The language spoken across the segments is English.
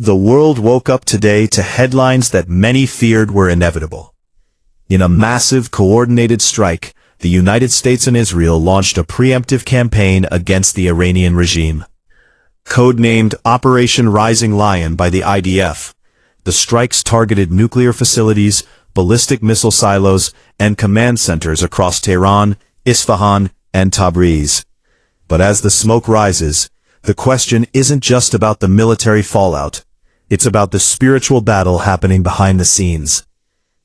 The world woke up today to headlines that many feared were inevitable. In a massive, coordinated strike, the United States and Israel launched a preemptive campaign against the Iranian regime. Codenamed Operation Rising Lion by the IDF, the strikes targeted nuclear facilities, ballistic missile silos, and command centers across Tehran, Isfahan, and Tabriz. But as the smoke rises, the question isn't just about the military fallout. It's about the spiritual battle happening behind the scenes.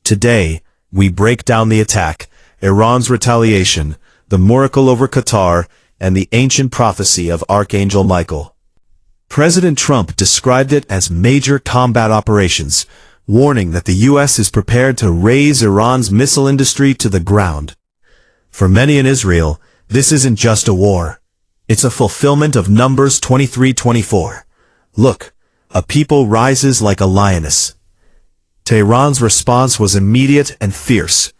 Today, we break down the attack, Iran's retaliation, the miracle over Qatar, and the ancient prophecy of Archangel Michael. President Trump described it as major combat operations, warning that the U.S. is prepared to raze Iran's missile industry to the ground. For many in Israel, this isn't just a war. It's a fulfillment of Numbers 23:24. Look, a people rises like a lioness. Tehran's response was immediate and fierce.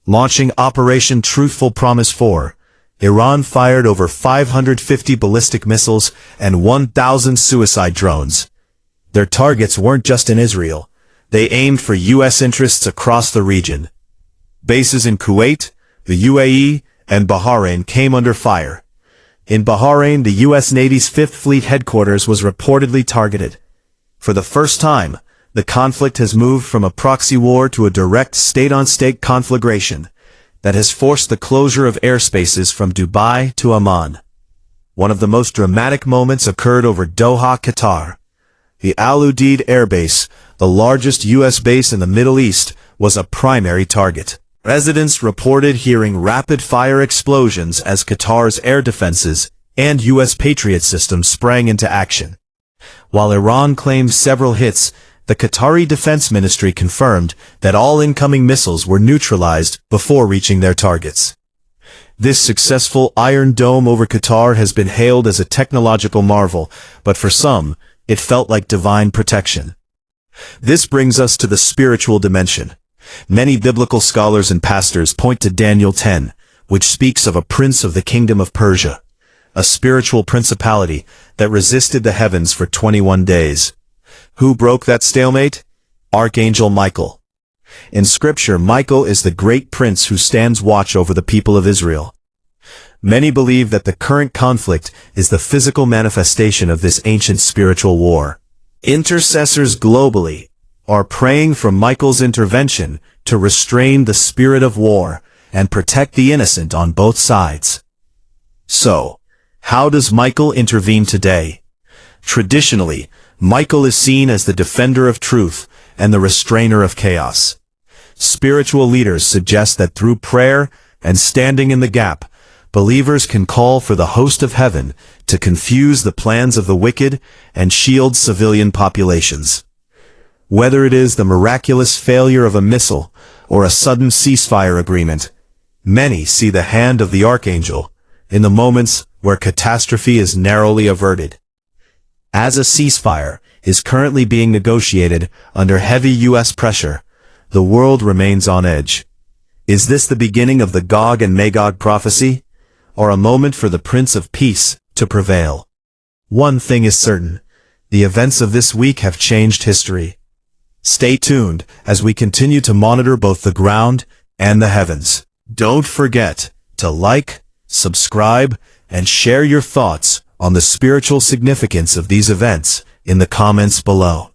Launching Operation Truthful Promise 4, Iran fired over 550 ballistic missiles and 1,000 suicide drones. Their targets weren't just in Israel. They aimed for U.S. interests across the region. Bases in Kuwait, the UAE, and Bahrain came under fire. In Bahrain, the U.S. Navy's Fifth Fleet headquarters was reportedly targeted. For the first time, the conflict has moved from a proxy war to a direct state-on-state conflagration that has forced the closure of airspaces from Dubai to Amman. One of the most dramatic moments occurred over Doha, Qatar. The Al Udeid Air Base, the largest U.S. base in the Middle East, was a primary target. Residents reported hearing rapid-fire explosions as Qatar's air defenses and U.S. Patriot systems sprang into action. While Iran claimed several hits, the Qatari Defense Ministry confirmed that all incoming missiles were neutralized before reaching their targets. This successful Iron Dome over Qatar has been hailed as a technological marvel, but for some, it felt like divine protection. This brings us to the spiritual dimension. Many biblical scholars and pastors point to Daniel 10, which speaks of a prince of the kingdom of Persia, a spiritual principality that resisted the heavens for 21 days. Who broke that stalemate? Archangel Michael. In Scripture, Michael is the great prince who stands watch over the people of Israel. Many believe that the current conflict is the physical manifestation of this ancient spiritual war. Intercessors globally are praying for Michael's intervention to restrain the spirit of war and protect the innocent on both sides. So, how does Michael intervene today? Traditionally, Michael is seen as the defender of truth and the restrainer of chaos. Spiritual leaders suggest that through prayer and standing in the gap, believers can call for the host of heaven to confuse the plans of the wicked and shield civilian populations. Whether it is the miraculous failure of a missile or a sudden ceasefire agreement, many see the hand of the archangel in the moments where catastrophe is narrowly averted. As a ceasefire is currently being negotiated under heavy U.S. pressure, the world remains on edge. Is this the beginning of the Gog and Magog prophecy, or a moment for the Prince of Peace to prevail? One thing is certain, the events of this week have changed history. Stay tuned as we continue to monitor both the ground and the heavens. Don't forget to like, subscribe, and share your thoughts on the spiritual significance of these events in the comments below.